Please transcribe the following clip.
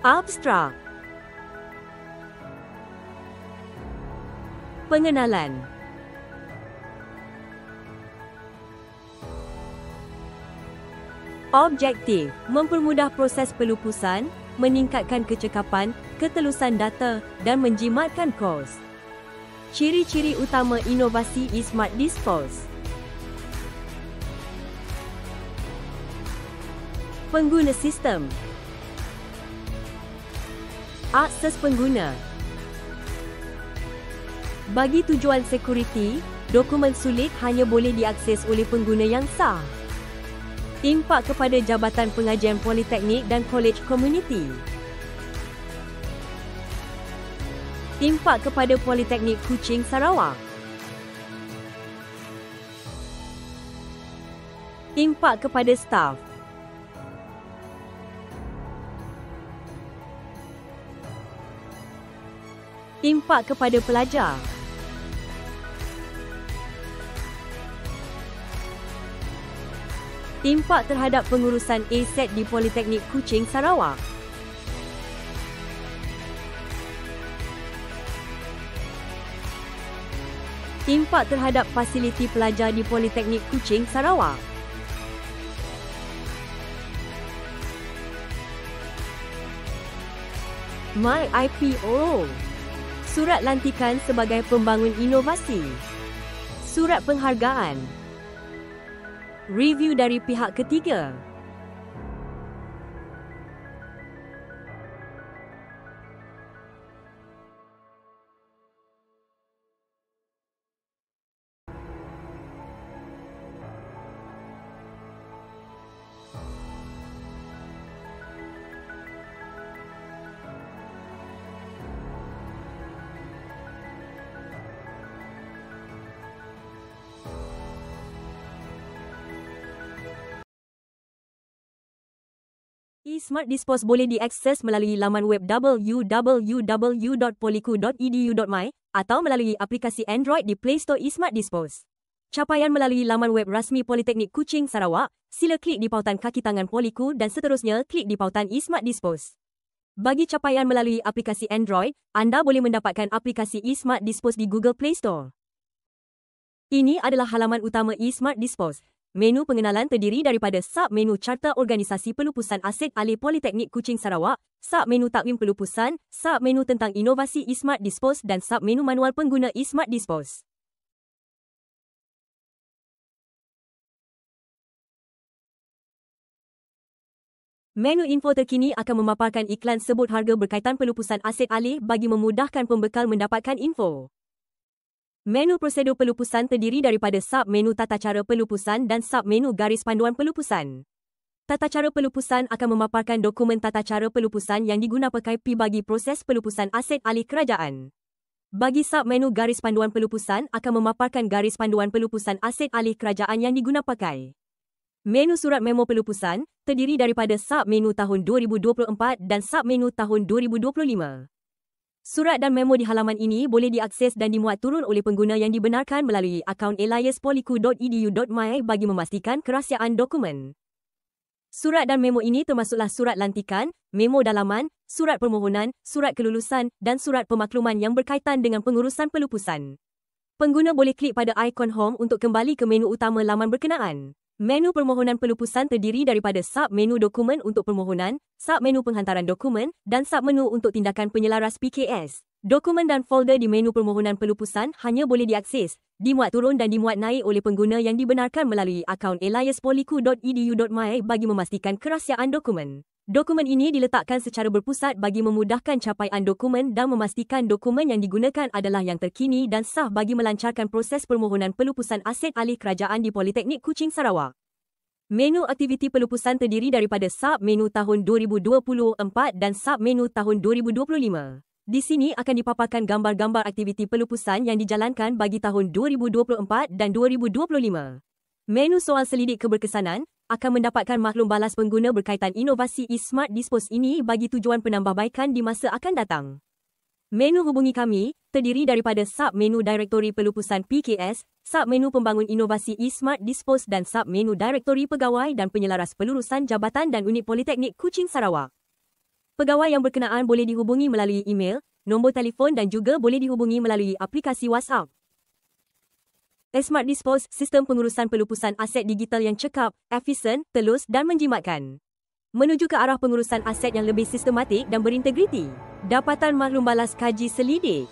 Abstrak. Pengenalan. Objektif, mempermudah proses pelupusan, meningkatkan kecekapan, ketelusan data dan menjimatkan kos. Ciri-ciri utama inovasi eSmart Dispose. Pengguna sistem. Akses pengguna. Bagi tujuan sekuriti, dokumen sulit hanya boleh diakses oleh pengguna yang sah. Impak kepada Jabatan Pengajian Politeknik dan Kolej Komuniti. Impak kepada Politeknik Kuching Sarawak. Impak kepada staf. Impak kepada pelajar. Impak terhadap pengurusan aset di Politeknik Kuching Sarawak. Impak terhadap fasiliti pelajar di Politeknik Kuching Sarawak. My IPO. Surat lantikan sebagai pembangun inovasi. Surat penghargaan. Review dari pihak ketiga. eSmart Dispose boleh diakses melalui laman web www.poliku.edu.my atau melalui aplikasi Android di Play Store eSmart Dispose. Capaian melalui laman web rasmi Politeknik Kuching Sarawak, sila klik di pautan kaki tangan Poliku dan seterusnya klik di pautan eSmart Dispose. Bagi capaian melalui aplikasi Android, anda boleh mendapatkan aplikasi eSmart Dispose di Google Play Store. Ini adalah halaman utama eSmart Dispose. Menu pengenalan terdiri daripada sub-menu Carta Organisasi Pelupusan Aset Alih Politeknik Kuching Sarawak, sub-menu Takwim Pelupusan, sub-menu tentang inovasi eSmart Dispose dan sub-menu manual pengguna eSmart Dispose. Menu info terkini akan memaparkan iklan sebut harga berkaitan pelupusan aset alih bagi memudahkan pembekal mendapatkan info. Menu prosedur pelupusan terdiri daripada sub-menu tata cara pelupusan dan sub-menu garis panduan pelupusan. Tata cara pelupusan akan memaparkan dokumen tata cara pelupusan yang digunapakai bagi proses pelupusan aset alih kerajaan. Bagi sub-menu garis panduan pelupusan akan memaparkan garis panduan pelupusan aset alih kerajaan yang digunapakai. Menu surat memo pelupusan terdiri daripada sub-menu tahun 2024 dan sub-menu tahun 2025. Surat dan memo di halaman ini boleh diakses dan dimuat turun oleh pengguna yang dibenarkan melalui akaun aliaspoliku.edu.my bagi memastikan kerahsiaan dokumen. Surat dan memo ini termasuklah surat lantikan, memo dalaman, surat permohonan, surat kelulusan dan surat pemakluman yang berkaitan dengan pengurusan pelupusan. Pengguna boleh klik pada ikon Home untuk kembali ke menu utama laman berkenaan. Menu permohonan pelupusan terdiri daripada sub-menu dokumen untuk permohonan, sub-menu penghantaran dokumen dan sub-menu untuk tindakan penyelaras PKS. Dokumen dan folder di menu permohonan pelupusan hanya boleh diakses, dimuat turun dan dimuat naik oleh pengguna yang dibenarkan melalui akaun aliaspoliku.edu.my bagi memastikan kerahsiaan dokumen. Dokumen ini diletakkan secara berpusat bagi memudahkan capaian dokumen dan memastikan dokumen yang digunakan adalah yang terkini dan sah bagi melancarkan proses permohonan pelupusan aset alih kerajaan di Politeknik Kuching Sarawak. Menu aktiviti pelupusan terdiri daripada sub-menu tahun 2024 dan sub-menu tahun 2025. Di sini akan dipaparkan gambar-gambar aktiviti pelupusan yang dijalankan bagi tahun 2024 dan 2025. Menu soal selidik keberkesanan akan mendapatkan maklum balas pengguna berkaitan inovasi eSmart Dispose ini bagi tujuan penambahbaikan di masa akan datang. Menu hubungi kami terdiri daripada sub-menu Direktori Pelupusan PKS, sub-menu Pembangun Inovasi eSmart Dispose dan sub-menu Direktori Pegawai dan Penyelaras Pelurusan Jabatan dan Unit Politeknik Kuching Sarawak. Pegawai yang berkenaan boleh dihubungi melalui email, nombor telefon dan juga boleh dihubungi melalui aplikasi WhatsApp. Smart Dispose, sistem pengurusan pelupusan aset digital yang cekap, efisien, telus dan menjimatkan. Menuju ke arah pengurusan aset yang lebih sistematik dan berintegriti. Dapatan maklum balas kaji selidik.